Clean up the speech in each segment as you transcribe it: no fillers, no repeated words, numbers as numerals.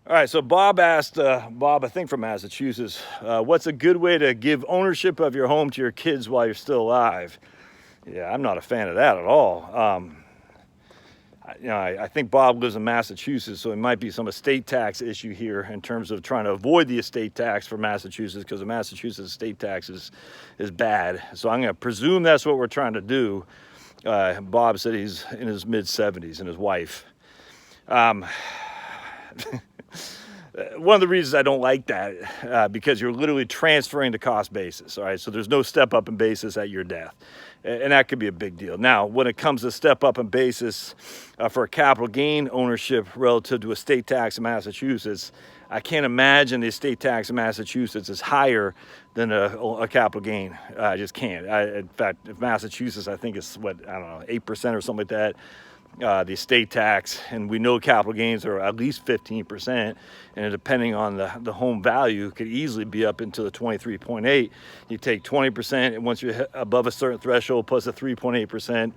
All right, so Bob asked, Bob, I think from Massachusetts, what's a good way to give ownership of your home to your kids while you're still alive? Yeah, I'm not a fan of that at all. I think Bob lives in Massachusetts, so it might be some estate tax issue here in terms of trying to avoid the estate tax for Massachusetts, because the Massachusetts estate tax is bad. So I'm going to presume that's what we're trying to do. Bob said he's in his mid-70s, and his wife. One of the reasons I don't like that, because you're literally transferring the cost basis, all right? So there's no step up in basis at your death, and that could be a big deal. Now, when it comes to step up in basis for a capital gain ownership relative to estate tax in Massachusetts, I can't imagine the estate tax in Massachusetts is higher than a capital gain. I just can't. In fact, if Massachusetts, I think it's what, I don't know, 8% or something like that. The estate tax, and we know capital gains are at least 15%, and depending on the home value, could easily be up into the 23.8. You take 20%, and once you're above a certain threshold, plus a 3.8%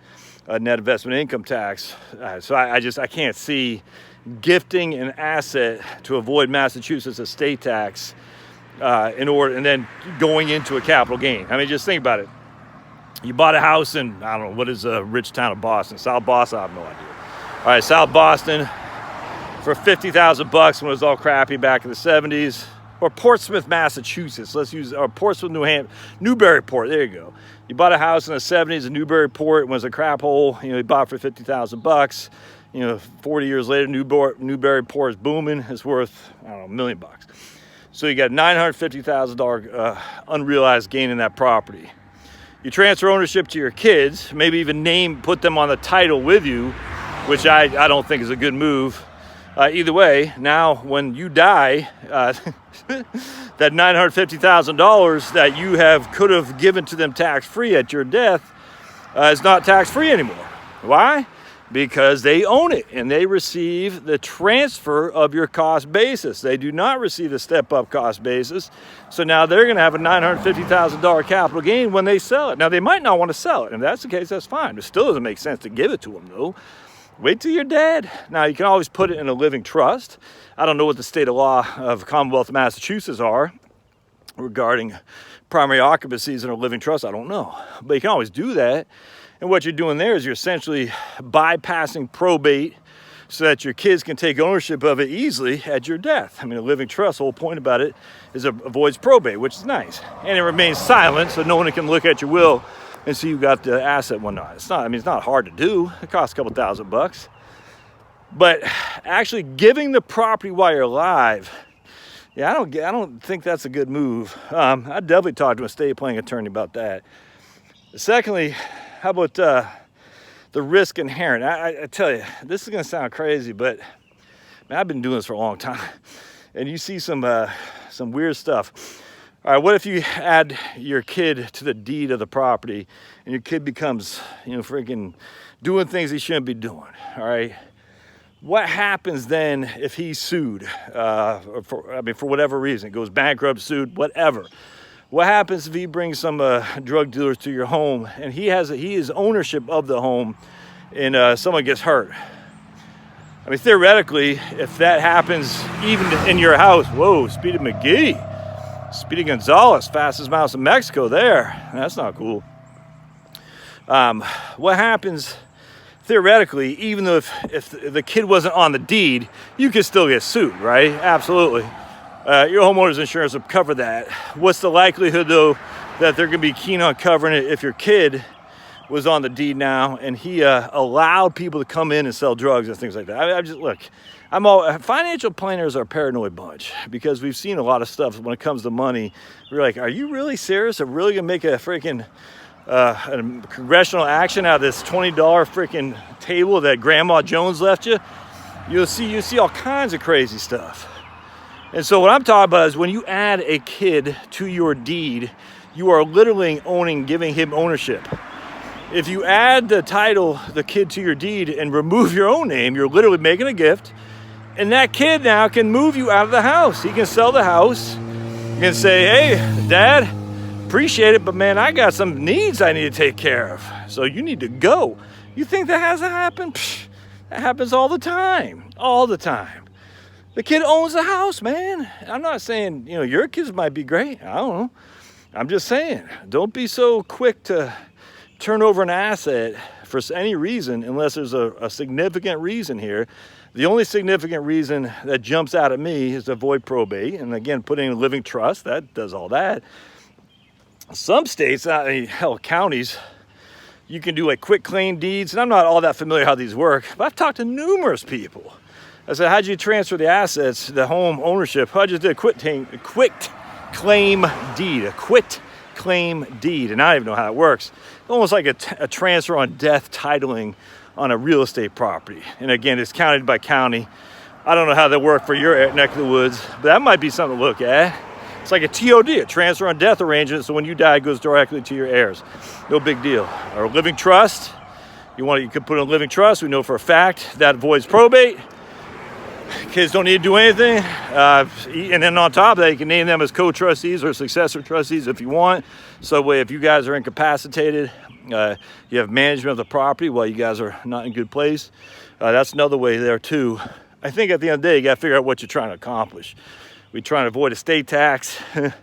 net investment income tax. So I can't see gifting an asset to avoid Massachusetts estate tax in order, and then going into a capital gain. I mean, just think about it. You bought a house in, I don't know, what is a rich town of Boston? South Boston? I have no idea. All right, South Boston for $50,000 when it was all crappy back in the 70s. Or Portsmouth, Massachusetts. Let's use, or Portsmouth, New Hampshire, Newburyport. There you go. You bought a house in the 70s in Newburyport. Was a crap hole. You bought for $50,000. 40 years later, Newburyport is booming. It's worth, I don't know, $1 million. So you got $950,000 unrealized gain in that property. You transfer ownership to your kids, maybe even put them on the title with you, which I don't think is a good move. Either way, now when you die, that $950,000 that you could have given to them tax-free at your death is not tax-free anymore. Why? Because they own it and they receive the transfer of your cost basis. They do not receive the step-up cost basis. So now they're going to have a $950,000 capital gain when they sell it. Now, they might not want to sell it. If that's the case, that's fine. It still doesn't make sense to give it to them, though. Wait till you're dead. Now, you can always put it in a living trust. I don't know what the state of law of Commonwealth of Massachusetts are regarding primary occupancies in a living trust. I don't know. But you can always do that. And what you're doing there is you're essentially bypassing probate so that your kids can take ownership of it easily at your death. I mean, a living trust, the whole point about it is it avoids probate, which is nice. And it remains silent, so no one can look at your will and see you got the asset and whatnot. It's not hard to do. It costs a couple $1,000. But actually giving the property while you're alive, yeah, I don't think that's a good move. I'd definitely talk to an estate planning attorney about that. Secondly, how about the risk inherent? I tell you, this is going to sound crazy, but man, I've been doing this for a long time, and you see some weird stuff. All right, what if you add your kid to the deed of the property, and your kid becomes, freaking doing things he shouldn't be doing? All right, what happens then if he's sued? For whatever reason, goes bankrupt, sued, whatever. What happens if he brings some drug dealers to your home and he is ownership of the home and someone gets hurt? I mean, theoretically, if that happens even in your house, whoa, Speedy McGee, Speedy Gonzalez, fastest mouse in Mexico there. That's not cool. What happens theoretically, even though if the kid wasn't on the deed, you could still get sued, right? Absolutely. Your homeowner's insurance will cover that. What's the likelihood, though, that they're going to be keen on covering it if your kid was on the deed now and he allowed people to come in and sell drugs and things like that? Financial planners are a paranoid bunch because we've seen a lot of stuff when it comes to money. We're like, are you really serious? I'm really going to make a freaking congressional action out of this $20 freaking table that Grandma Jones left you? You'll see all kinds of crazy stuff. And so what I'm talking about is when you add a kid to your deed, you are literally giving him ownership. If you add the kid to your deed and remove your own name, you're literally making a gift. And that kid now can move you out of the house. He can sell the house. You can say, hey, Dad, appreciate it, but man, I got some needs I need to take care of. So you need to go. You think that hasn't happened? That happens all the time. All the time. The kid owns the house, man. I'm not saying, you know, your kids might be great. I don't know. I'm just saying, don't be so quick to turn over an asset for any reason unless there's a significant reason here. The only significant reason that jumps out at me is to avoid probate. And again, putting in a living trust, that does all that. Some states, hell, counties, you can do like quit claim deeds. And I'm not all that familiar how these work, but I've talked to numerous people. I said, how'd you transfer the assets, the home ownership? I just did a quit claim deed, and I don't even know how it works. Almost like a transfer on death titling on a real estate property. And again, it's counted by county. I don't know how that works for your neck of the woods, but that might be something to look at. It's like a TOD, a transfer on death arrangement, so when you die, it goes directly to your heirs. No big deal. Or a living trust, you could put in a living trust. We know for a fact that avoids probate. Kids don't need to do anything. And then on top of that, you can name them as co-trustees or successor trustees if you want. So if you guys are incapacitated, you have management of the property while you guys are not in good place. That's another way there too. I think at the end of the day, you got to figure out what you're trying to accomplish. We're trying to avoid estate tax. I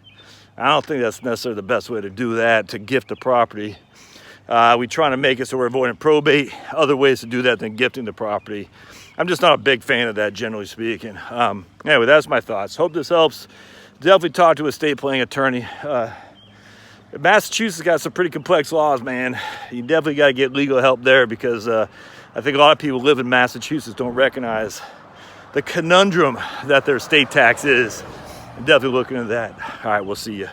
don't think that's necessarily the best way to do that, to gift the property. We're trying to make it so we're avoiding probate. Other ways to do that than gifting the property. I'm just not a big fan of that, generally speaking. Anyway, that's my thoughts. Hope this helps. Definitely talk to a estate planning attorney. Massachusetts got some pretty complex laws, man. You definitely got to get legal help there because I think a lot of people who live in Massachusetts don't recognize the conundrum that their estate tax is. I'm definitely looking at that. All right, we'll see you.